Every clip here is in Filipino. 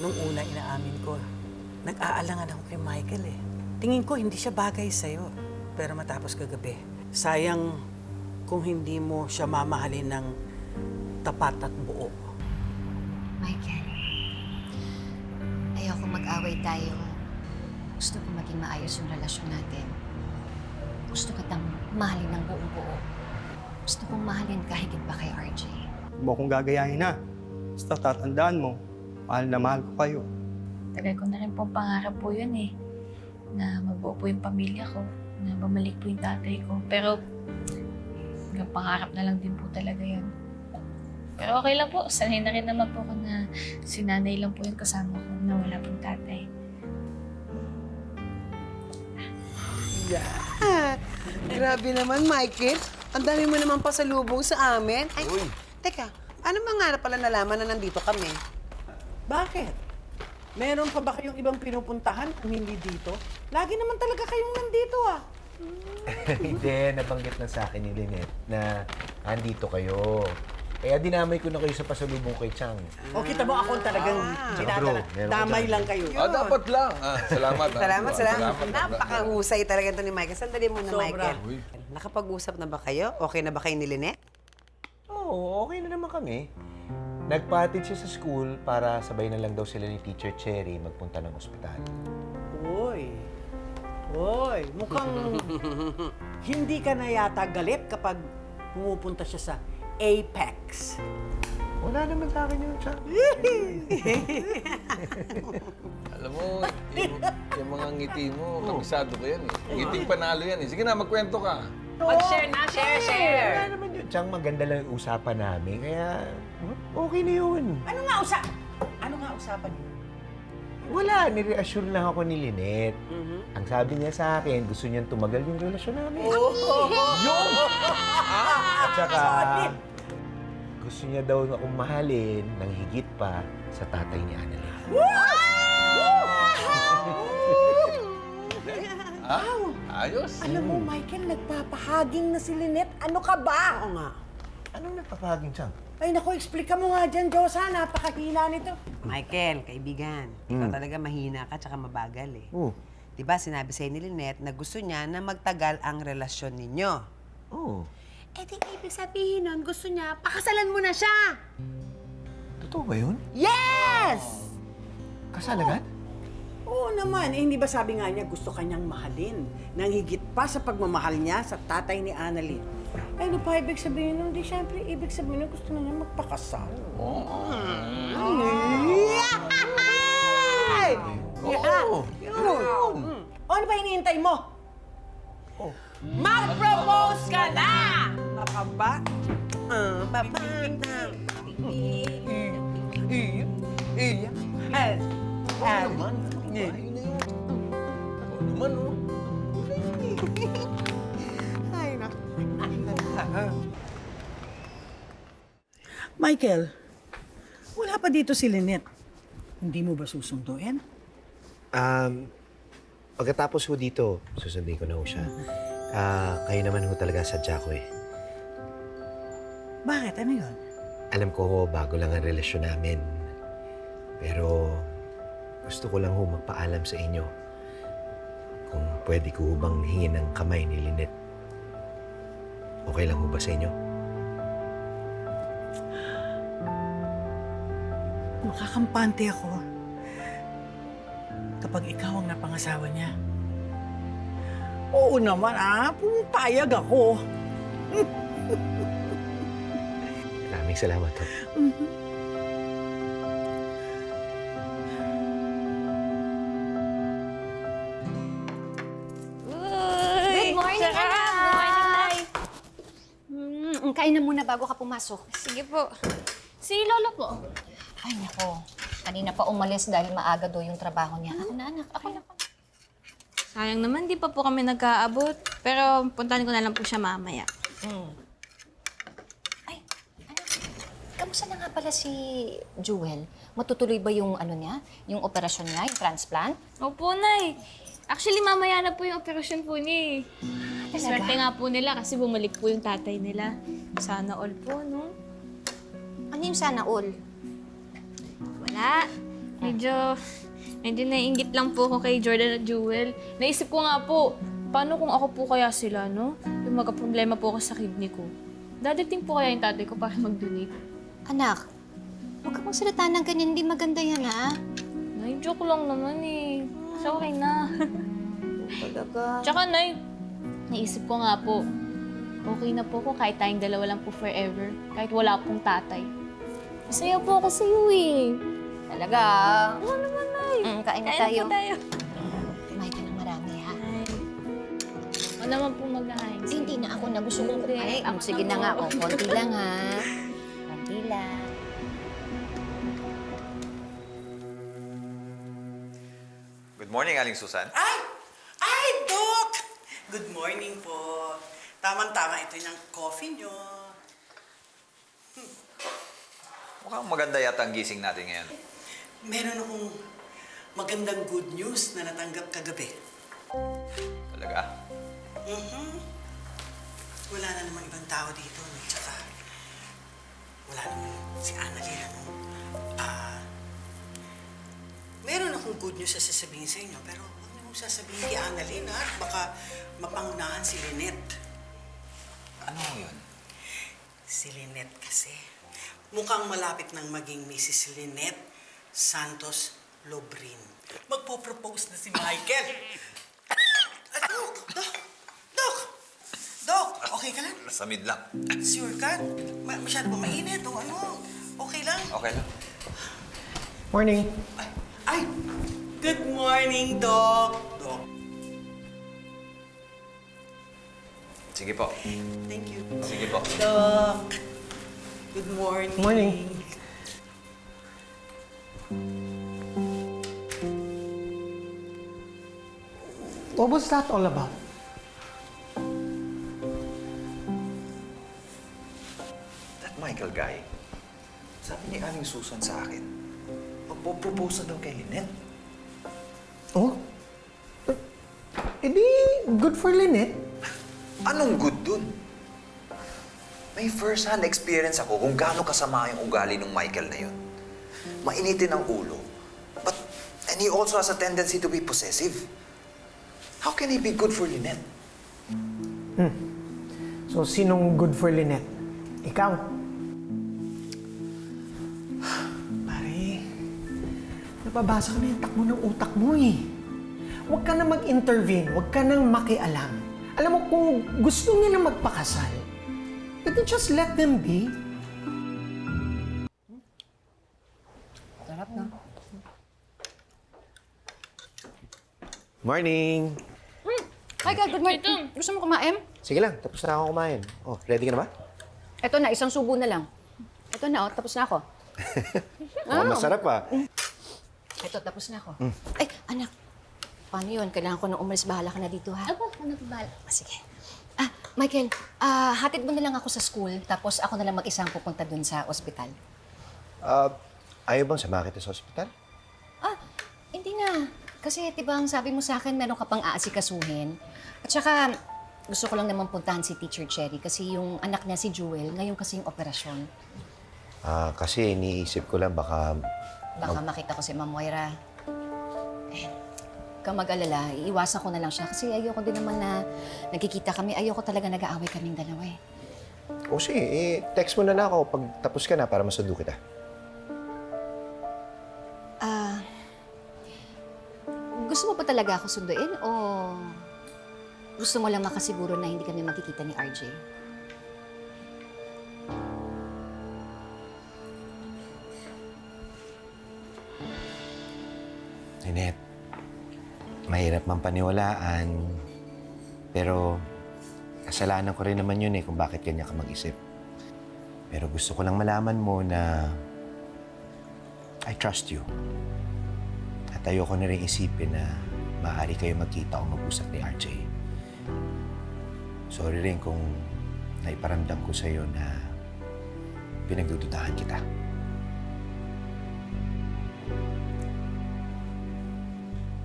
Nung una, inaamin ko, nag-aalangan ako kay Michael eh. Tingin ko hindi siya bagay sa'yo. Pero matapos kagabi, sayang kung hindi mo siya mamahalin ng tapat at buo. Michael, ayoko mag-away tayo. Gusto ko maging maayos yung relasyon natin. Gusto kitang mahalin ng buong buo. Gusto kong mahalin ka higit pa kay RJ. Huwag mo akong gagayahin na. Basta tatandaan mo, mahal na mahal ko kayo. Tagal ko na rin pong pangarap po yun eh. Na mabuo po yung pamilya ko. Na bumalik po yung tatay ko. Pero hanggang pangarap na lang din po talaga yun. Pero okay lang po. Sanay na rin naman po ko na si nanay lang po yung kasama ko na wala pong tatay. Yeah. Grabe naman, Michael. Ang dami mo naman pasalubong sa amin. Ay, teka, ano ba nga pala nalaman na nandito kami? Bakit? Meron pa ba kayong ibang pinupuntahan kung hindi dito? Lagi naman talaga kayong nandito ah. Hindi, nabanggit na sa akin ni Lynette na andito kayo. Kaya dinamay ko na kayo sa pasalubong kay Chang. O kita mo ako talagang bro, meron ka damay dyan. lang kayo. Dapat lang. Salamat. Salamat. Napakahusay talaga ito ni Michael. Sandali muna, Sobra. Michael. Nakapag-usap na ba kayo? Okay na ba kayo ni Lynette? Oo, okay na naman kami. Nagpatid siya sa school para sabay na lang daw sila ni Teacher Cherry magpunta ng ospital. Hoy, mukhang hindi ka na yata galit kapag pumupunta siya sa Apex. Wala naman sa akin yun, Chang. Alam mo, yung mga ngiti mo, kabisado ko yan eh. Ngiting panalo yan eh. Sige na, magkwento ka. Mag-share na, share! Wala naman yun, Chang. Maganda lang yung usapan namin. Kaya, okay na yun. Ano nga usapan niyo? Wala, nire-assure lang ako ni Lynette. Ang sabi niya sa akin, gusto niyang tumagal yung relasyon namin. Yun! At saka, gusto niya daw akong mahalin ng higit pa sa tatay ni Annalyn. Ayos. Alam mo, Michael, nagpapahaging na si Lynette. Ano ka ba? Oo nga. Anong nagpapahaging, Chang? Ay, naku, explica mo nga dyan, Diyosa. Napakahina nito. Michael, kaibigan, ikaw talaga mahina ka tsaka mabagal eh. Oo. Diba sinabi sa'yo ni Lynette na gusto niya na magtagal ang relasyon ninyo? Oo. Eh di ibig sabihin nun, gusto niya, pakasalan mo na siya! Totoo ba yun? Yes! Kasal agad? Oo naman. Eh, hindi ba sabi nga niya gusto kanyang mahalin nang higit pa sa pagmamahal niya sa tatay ni Annalyn? Ay, ano pa ibig sabihin nun? Di syempre, ibig sabihin nun gusto na niya magpakasal. Ay! Oo. Yun. O, ano ba hinihintay mo? Mag-propose ka na! Baka ba? Baba na. Ayun na yun. Oo naman, oh. Ay, naku. Michael, wala pa dito si Lynette. Hindi mo ba susunduin? Pagkatapos ho dito, susundin ko na ho siya. Kayo naman ho talaga sadya ko eh. Bakit? Ano yun? Alam ko ho, bago lang ang relasyon namin. Pero gusto ko lang ho magpaalam sa inyo kung pwede ko ho bang hingin ng kamay ni Lynette. Okay lang ho ba sa inyo? Makakampante ako kapag ikaw ang napangasawa niya. Oo naman pumapayag ako. Maraming salamat ho. Good morning, anak! Good morning, Nay! Kain na muna bago ka pumasok. Sige po. Si Lolo po. Ay, nako. Kanina pa umalis dahil maaga do yung trabaho niya. Ako na, anak. Ako na. Sayang naman, di pa po kami nagkaabot. Pero puntahan ko na lang po siya mamaya. Ay, anak. Kamusta na nga pala si Jewel? Matutuloy ba yung ano niya? Yung operasyon niya? Yung transplant? Opo, Nay. Actually, mamaya na po yung operasyon po niya eh. Swerte nga po nila kasi bumalik po yung tatay nila. Sana all po, no? Ano yung sana all? Wala. Medyo naiingit lang po ako kay Jordan at Jewel. Naisip ko nga po, paano kung ako po kaya sila, no? Yung magka-problema po ako sa kidney ko. Dadating po kaya yung tatay ko para mag-donate. Anak, huwag ka pong salita ng ganyan. Hindi maganda yan, ha? Nay, joke lang naman eh. So, okay na. Talaga. Tsaka, Nay, naisip ko nga po, okay na po ko kahit tayong dalawa lang po forever. Kahit wala pong tatay. Masaya po ako sa iyo eh. Talaga. Oo naman, Nay. Kain na Kain tayo. po tayo. Kumain ka ng marami, ha? Ako naman po maghahain. Hindi na ako na gusto kong Hindi. kumain. Ako Sige na na nga, po. konti lang, ha? Konti lang. Good morning, Aling Susan. Ay, Doc! Good morning po. Tamang-tama ito yung coffee nyo. Mukhang maganda yata ang gising natin ngayon. Meron akong magandang good news na natanggap kagabi. Talaga? Wala na namang ibang tao dito. Tsaka, wala naman si Annalyn. Meron akong good news na sasabihin sa inyo, pero huwag niyo kong sasabihin kay Annalyn, ha? Baka mapangunahan si Lynette. Ano yun? Si Lynette kasi. Mukhang malapit nang maging Mrs. Lynette Santos Lobrin. Magpo-propose na si Michael. Doc, okay ka lang? Samid lang. Sure ka? Masyado ba mainit o ano? Okay lang? Okay lang. Morning. Ay, good morning, Doc. Doc, Sige po. thank you. Sige po. Doc, good morning. Morning. What was that all about? That Michael guy, sabi ni Aling Susan sa akin, magpo-propose na daw kay Lynette. Oh? Edi, good for Lynette. Anong good dun? May first-hand experience ako kung gaano kasama yung ugali ng Michael na yun. Mainitin ang ulo. And he also has a tendency to be possessive. How can he be good for Lynette? So, sinong good for Lynette? Ikaw? Pare, nababasa ko na yung takbo ng utak mo eh. Huwag ka na mag-intervene, huwag ka nang makialam. Alam mo, kung gusto nila magpakasal, edi just let them be. Sarap, no? Morning! Michael, good morning. Gusto mo kumain? Sige lang, tapos na ako kumain. Oh, ready ka na ba? Ito na, isang subo na lang. Ito na, tapos na ako. Masarap ah. Ito, tapos na ako. Ay, anak. Paano yun? Kailangan ko nang umalis. Bahala ka na dito, ha? Ako, ano po ba? Sige. Michael, hatid mo na lang ako sa school, tapos ako na lang mag-isang pupunta dun sa ospital. Ayaw bang sama kita sa ospital? Hindi na. Kasi, di ba, ang sabi mo sa akin, meron ka pang aasikasuhin. At saka, gusto ko lang naman puntahan si Teacher Cherry kasi yung anak niya si Jewel, ngayon kasi yung operasyon. Kasi iniisip ko lang baka... Baka makita ko si Ma'am Moira. Huwag kang mag-alala, iiwasan ko na lang siya kasi ayoko din naman na nagkikita kami. Ayoko talaga nag-aaway kaming dalawa eh. O sige, text mo na lang ako pag tapos ka na para masundo kita. Gusto mo ba talaga ako sunduin o gusto mo lang makasiguro na hindi kami magkikita ni RJ? Lynette, mahirap man paniwalaan, pero kasalanan ko rin naman yun kung bakit ganyan ka mag-isip. Pero gusto ko lang malaman mo na I trust you. At ayoko na rin isipin na maaari kayo magkita o mag-usap ni RJ. Sorry rin kung naiparamdam ko sa'yo na pinagdududahan kita.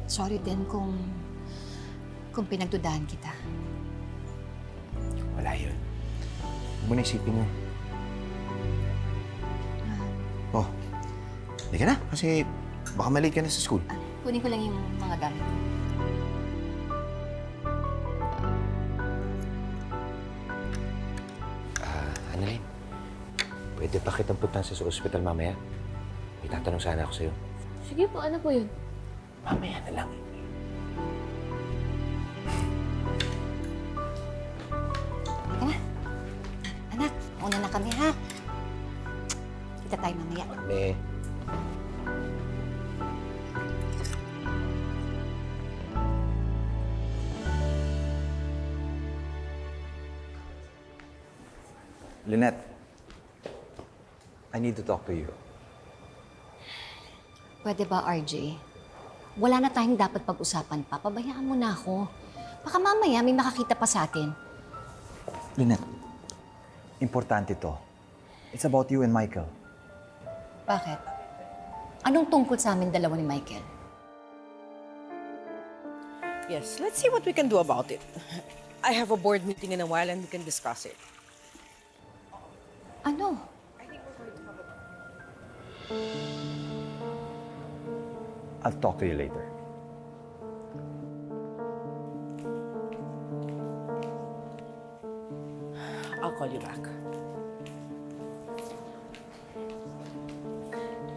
Sorry din kung pinagdudahan kita. Wala yun. Huwag mo na isipin yun. Oh, hindi ka na. Kasi Baka malate ka na sa school. Kunin ko lang yung mga gamit ko. Annalyn, pwede pa kitang puntahan sa ospital mamaya? May tatanong sana ako sa'yo. Sige po, ano po yun? Mamaya na lang. Teka na. Anak, una na kami ha. Kita tayo mamaya. May... Lynette, I need to talk to you. Pwede ba, RJ? Wala na tayong dapat pag-usapan pa. Pabayaan mo na ako. Baka mamaya may makakita pa sa atin. Lynette, importante to. It's about you and Michael. Bakit? Anong tungkol sa amin dalawa ni Michael? Yes, let's see what we can do about it. I have a board meeting in a while and we can discuss it. Ano? I'll talk to you later. I'll call you back.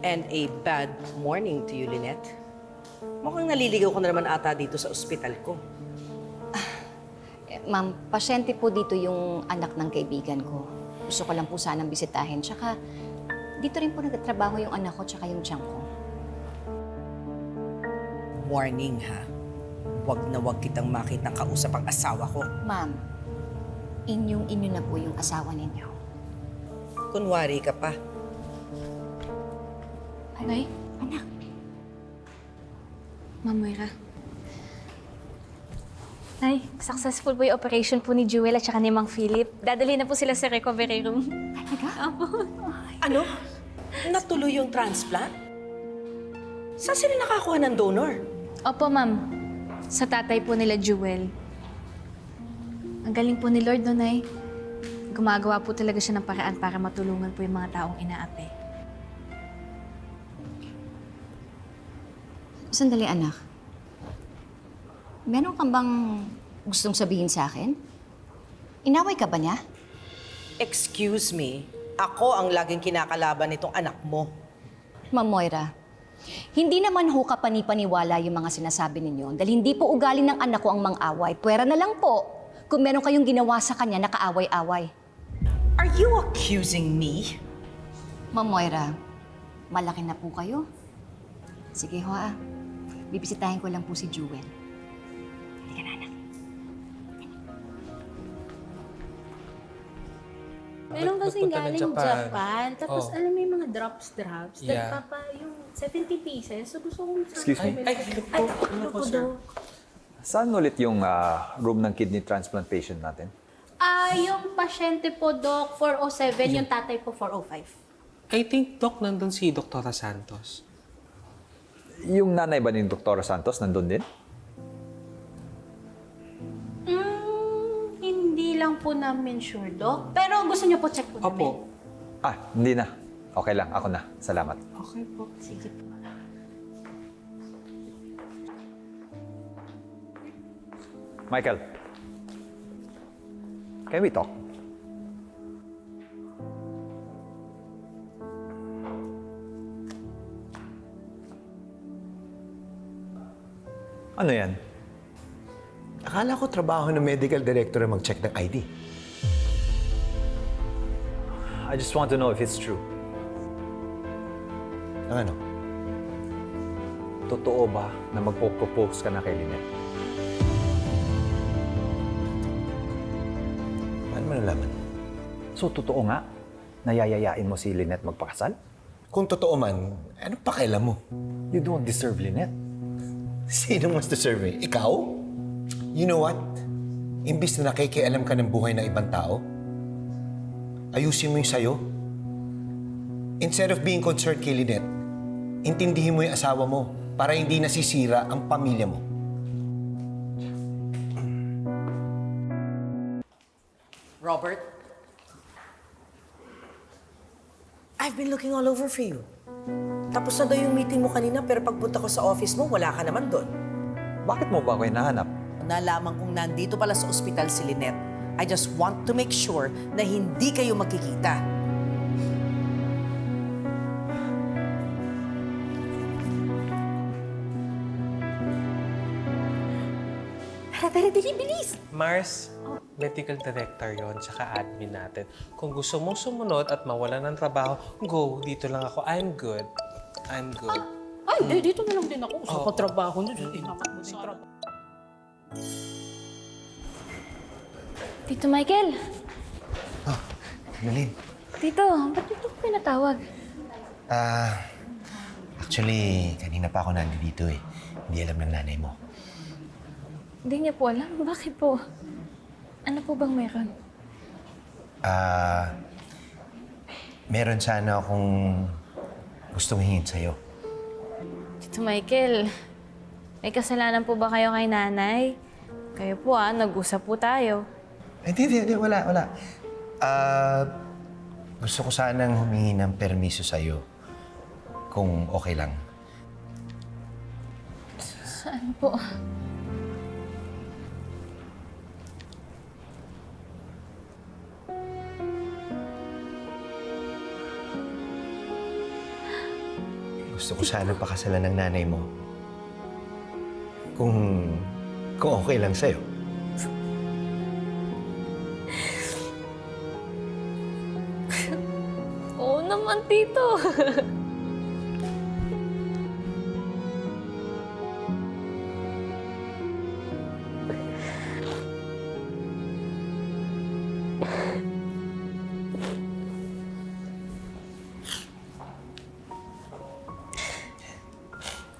And a bad morning to you, Lynette. Mukhang naliligaw ko na naman ata dito sa ospital ko. Ma'am, pasyente po dito yung anak ng kaibigan ko. Gusto ko lang po sanang bisitahin. Tsaka, dito rin po nagtatrabaho yung anak ko tsaka yung tiyan ko. Warning, ha? Huwag na huwag kitang makitang kausap ang asawa ko. Ma'am, inyong-inyo na po yung asawa ninyo. Kunwari ka pa. Nay? Anak, Ma'am Moira. Nay, successful po yung operation po ni Jewel at saka ni Mang Philip. Dadali na po sila sa recovery room. talaga? Ano? Natuloy yung transplant? Saan sila nakakuha ng donor? Opo, ma'am. Sa tatay po nila Jewel. Ang galing po ni Lord, no, Nay? Gumagawa po talaga siya ng paraan para matulungan po yung mga taong inaapi. Sandali, anak. Meron kang bang gustong sabihin sa akin? Inaway ka ba niya? Excuse me, ako ang laging kinakalaban nitong anak mo. Ma'am Moira, hindi naman ho kapani-paniwala yung mga sinasabi ninyo dahil hindi po ugali ng anak ko ang mang-away. Pwera na lang po kung meron kayong ginawa sa kanya na kaaway-away. Are you accusing me? Ma'am Moira, malaki na po kayo. Sige ho ah, bibisitahin ko lang po si Jewel. Halika na, anak. Meron kasing galing Japan. Tapos Oh. alam mo yung mga drops. Yeah. Nagpapa yung 70 pieces. So gusto kong... Excuse me. Ano po, Dok? Saan ulit yung room ng kidney transplant patient natin? Yung pasyente po, Doc, 407. Yung tatay po, 405. I think, Doc, nandun si Dr. Santos. Yung nanay ba ni Dr. Santos nandun din? Hindi lang po namin sure, Doc. Pero gusto niyo po check po namin. Opo. Hindi na. Okay lang, ako na. Salamat. Okay po. Sige po. Michael, can we talk? Ano yan? Akala ko trabaho ng medical director ang mag-check ng ID. I just want to know if it's true. Ang ano? Totoo ba na magpo-propose ka na kay Lynette? Paano mo nalaman? So, totoo nga, nayayayain mo si Lynette magpakasal? Kung totoo man, ano pakialam mo? You don't deserve Lynette. Sino mas deserve eh? Ikaw? You know what? Imbis na nakikialam ka ng buhay ng ibang tao, ayusin mo yung sayo. Instead of being concerned kay Lynette, intindihin mo yung asawa mo para hindi nasisira ang pamilya mo. Robert? I've been looking all over for you. Tapos na daw yung meeting mo kanina, pero pagpunta ko sa office mo, wala ka naman doon. Bakit mo ba ako hinahanap? Nalaman kong nandito pala sa ospital si Lynette. I just want to make sure na hindi kayo magkikita. Tara, dali, bilis! Mars, medical director yon tsaka admin natin. Kung gusto mong sumunod at mawalan ng trabaho, go, dito lang ako. I'm good. I'm good. Ay, dito na lang din ako. Sa patrabaho na dyan. Tito Michael! Annalyn. Tito, ba't dito ko pinatawag? Actually, kanina pa ako nandito eh. Hindi alam ng nanay mo. Hindi niya po alam. Bakit po? Ano po bang meron? Meron sana akong gustong hingin sa'yo. Tito Michael, may kasalanan po ba kayo kay nanay? Kayo po nag-usap po tayo. Hindi, wala. Gusto ko sanang humingi ng permiso sa'yo. Kung okay lang. Saan po? Gusto ko sana pakasalan ng nanay mo. Kung okay lang sa'yo. Oo naman, Tito.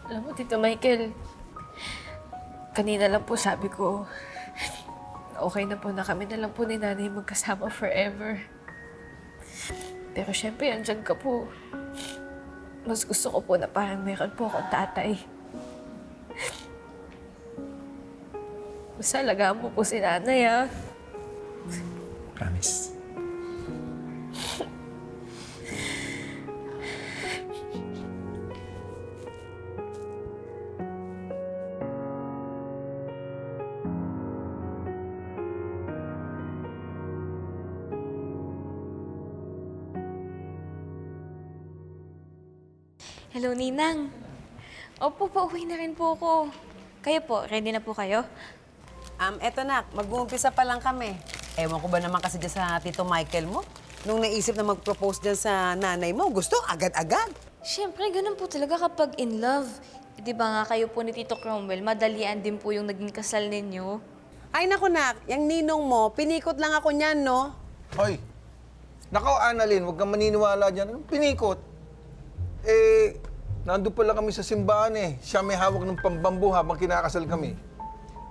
Alam mo, Tito Michael, kanina lang po sabi ko, okay na po na kami na lang po ni nanay magkasama forever. Pero syempre, andyan ka po. Mas gusto ko po na parang meron po akong tatay. Basta alagaan mo po si nanay, Promise. Hello, Ninang. Opo, pauwi na rin po ako. Kayo po, ready na po kayo? Eto na, mag-uumpisa pa lang kami. Ewan ko ba naman kasi dyan sa Tito Michael mo? Nung naisip na mag-propose dyan sa nanay mo, gusto agad-agad. Siyempre, ganun po talaga kapag in love. Di ba nga kayo po ni Tito Cromwell, madalian din po yung naging kasal ninyo? Ay, naku nak, yung ninong mo, pinikot lang ako niyan, no? Hoy! Nakaw, Annalyn, huwag kang maniniwala dyan. Anong pinikot? Nandun pala kami sa simbahan eh. Siya may hawak ng pambambu habang kinakasal kami.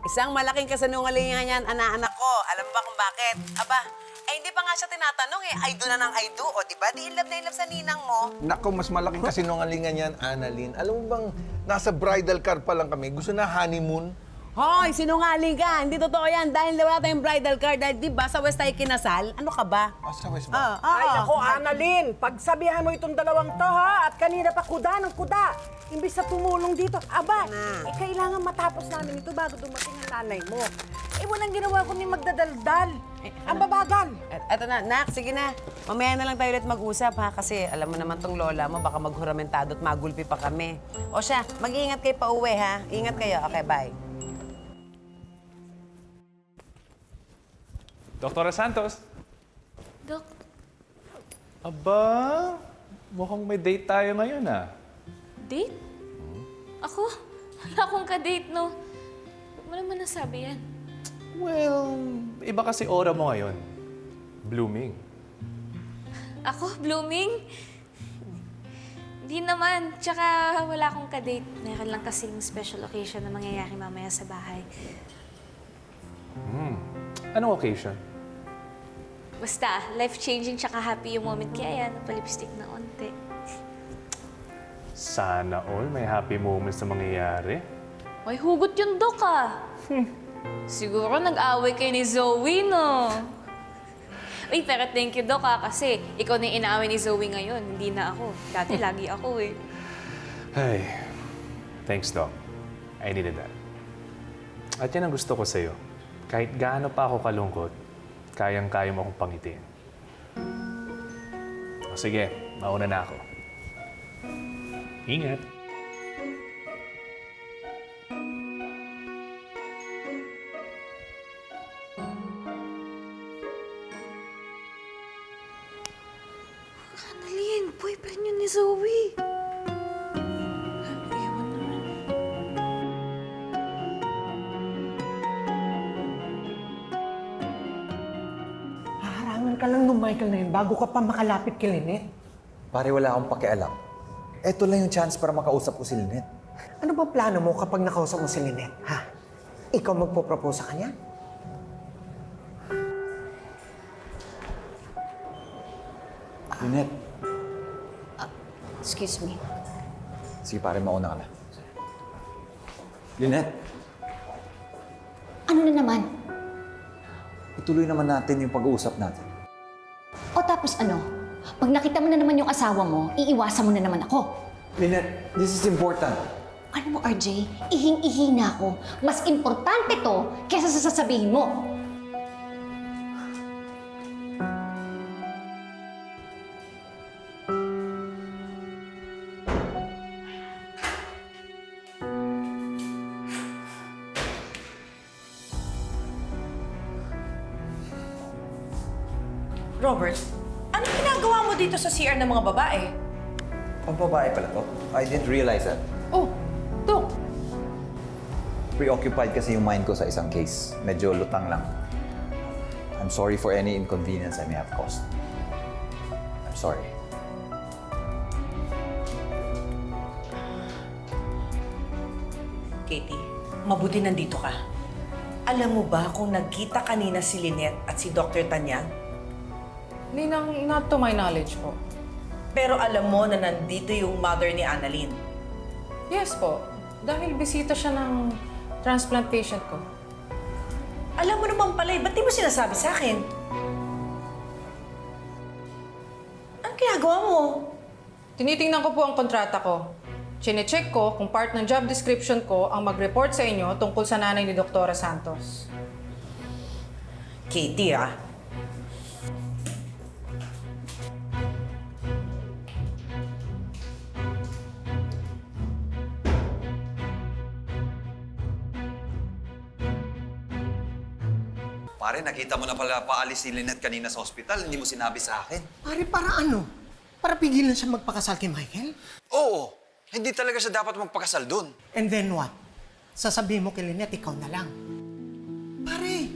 Isang malaking kasanungalingan yan, anak ko. Alam mo ba kung bakit? Aba, hindi pa nga siya tinatanong eh. I do na ng I do. O, diba? Di in love na in love sa ninang mo. Nako, mas malaking kasinungalingan yan, Annalyn. Alam mo bang, nasa bridal car pa lang kami. Gusto na honeymoon. Hoy, sinungaling ka. Hindi totoo yan. Dahil wala tayong bridal car. Dahil di ba sa West tayo kinasal? Ano ka ba? Sa West ba? Ay, ako, Annalyn, pagsabihan mo itong dalawang to, ha? At kanina pa kuda ng kuda. Imbis na tumulong dito, aba, kailangan matapos namin ito bago dumating ang nanay mo. Walang ginawa ko ni magdadaldal. Ang babagal. Eto na, nak, sige na. Mamaya na lang tayo ulit mag-usap, ha? Kasi alam mo naman tong lola mo, baka maghuramentado at magulpi pa kami. O siya, mag-iingat kayo pa uwi, ha? Ingat kayo. Okay, bye. Doktora Santos. Dok, Aba, mukhang may date tayo ngayon ah. date? Ako? Wala akong ka-date, no? Ba't mo naman nasabi yan? Well, iba kasi aura mo ngayon. Blooming. Ako? Blooming? Hindi naman. Tsaka wala akong ka-date. Meron lang kasing special occasion na mangyayari mamaya sa bahay. Anong occasion? Basta, life-changing tsaka happy yung moment. Kaya yan, napalipstick na onte. Sana all may happy moments na mangyayari. May hugot yung Dok, Siguro nag-away kayo ni Zoe, no? Uy, pero thank you, Dok, kasi ikaw na yung inaaway ni Zoe ngayon, hindi na ako. Dati lagi ako, Ay, thanks, Doc. I needed that. At yan ang gusto ko sa'yo. Kahit gaano pa ako kalungkot, kayang-kaya mo akong pangitiin. O sige, mauna na ako. Ingat. Annalyn, boyfriend yun ni Zoe. Haharangan ka lang nung Michael na yun bago ka pa makalapit kay Lynette. Pare, wala akong pakialam. Ito lang yung chance para makausap ko si Lynette. Ano ba plano mo kapag nakausap mo si Lynette, ha? Ikaw magpo-propose sa kanya? Lynette. Excuse me. Sige pare, mauna ka na. Lynette, Ano na naman? ituloy naman natin yung pag-uusap natin. O tapos ano? Pag nakita mo na naman yung asawa mo, iiwasan mo na naman ako. Lynette, this is important. Ano mo, RJ? Ihing-ihi na ako. Mas importante to kesa sa sasabihin mo. Robert, anong ginagawa mo dito sa CR ng mga babae? Pambabae pala to? I didn't realize that. Oh, Dok. Preoccupied kasi yung mind ko sa isang case. Medyo lutang lang. I'm sorry for any inconvenience I may have caused. I'm sorry. Katie, mabuti nandito ka. Alam mo ba kung nagkita kanina si Lynette at si Dr. Tanyag? Not to my knowledge po. Pero alam mo na nandito yung mother ni Annalyn. Yes po. Dahil bisita siya ng transplant patient ko. Alam mo naman pala, ba't di mo sinasabi sa akin? Anong ginagawa mo? Tinitingnan ko po ang kontrata ko. Chine-check ko kung part ng job description ko ang mag-report sa inyo tungkol sa nanay ni Dr. Santos. Katie, ah. Pare, nakita mo na pala paalis si Lynette kanina sa ospital. Hindi mo sinabi sa akin. Pare, para ano? Para pigilan siya magpakasal kay Michael? Oo. Hindi talaga siya dapat magpakasal dun. And then what? Sasabihin mo kay Lynette, ikaw na lang. Pare,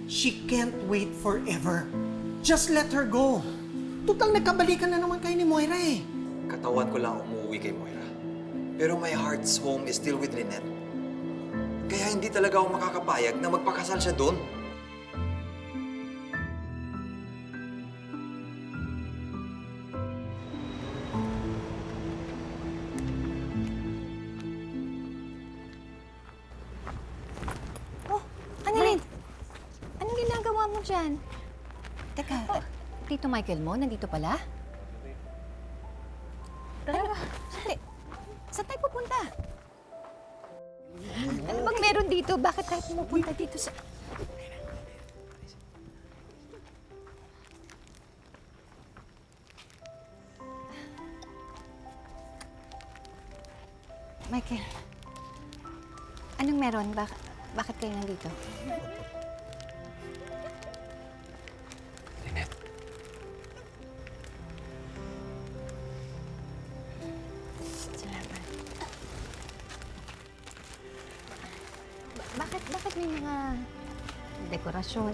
she can't wait forever. Just let her go. Total, nagkabalikan na naman kayo ni Moira eh. Katawan ko lang umuwi kay Moira. Pero my heart's home is still with Lynette. Kaya hindi talaga ako makakapayag na magpakasal siya dun. Annalyn, anong ginagawa mo dyan? Teka, Tito Michael mo, nandito pala? Ano? Sandali. Saan tayo pupunta? Ano bang meron dito? Bakit tayo pumupunta dito sa... Michael, anong meron? Bakit kayo nandito? Lynette. Salamat. Bakit may mga dekorasyon?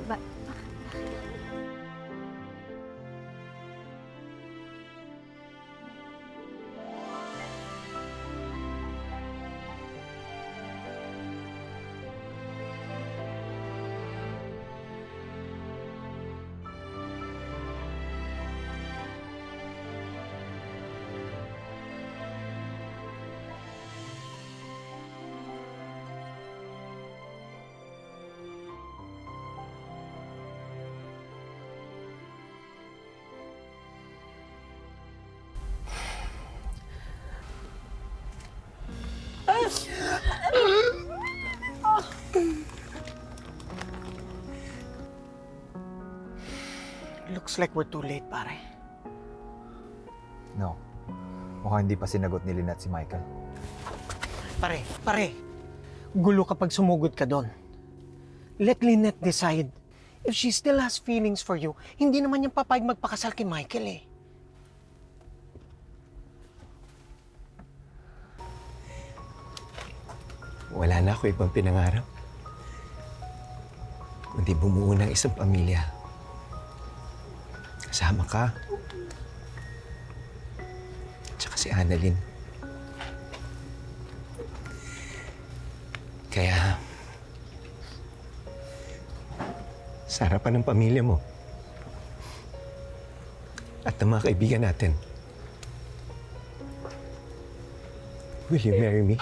Looks like we're too late, pare. No. Mukhang hindi pa sinagot ni Lynette si Michael. Pare. Gulo kapag sumugod ka doon. Let Lynette decide. If she still has feelings for you, hindi naman yung papayag magpakasal kay Michael eh. Wala na ako ibang pinangarap. Kundi bumuo ng isang pamilya. Kasama ka. Tsaka si Annalyn. Kaya, sa harapan ng pamilya mo at ng mga kaibigan natin, will you marry me?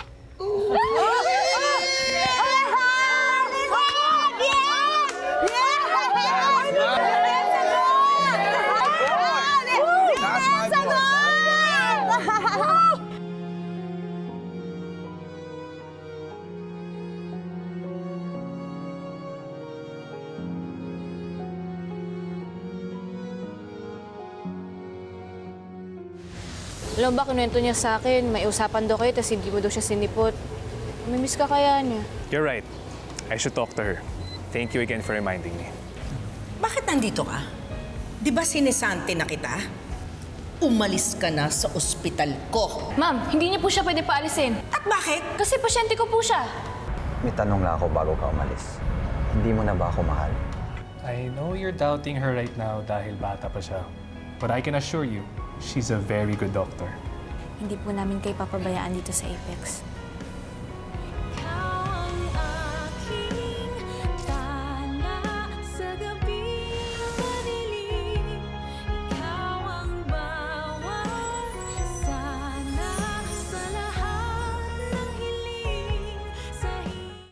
Alam mo ba, kinuwento niya sa akin, may usapan daw kayo, tapos hindi mo daw siya sinipot. Mamimiss ka kaya niya. You're right. I should talk to her. Thank you again for reminding me. Bakit nandito ka? Di ba sinisante na kita? Umalis ka na sa ospital ko. Ma'am, hindi niyo po siya pwede paalisin. At bakit? Kasi pasyente ko po siya. May tanong lang ako bago ka umalis. Hindi mo na ba ako mahal? I know you're doubting her right now dahil bata pa siya. But I can assure you, she's a very good doctor. Hindi po namin kayo papabayaan dito sa Apex.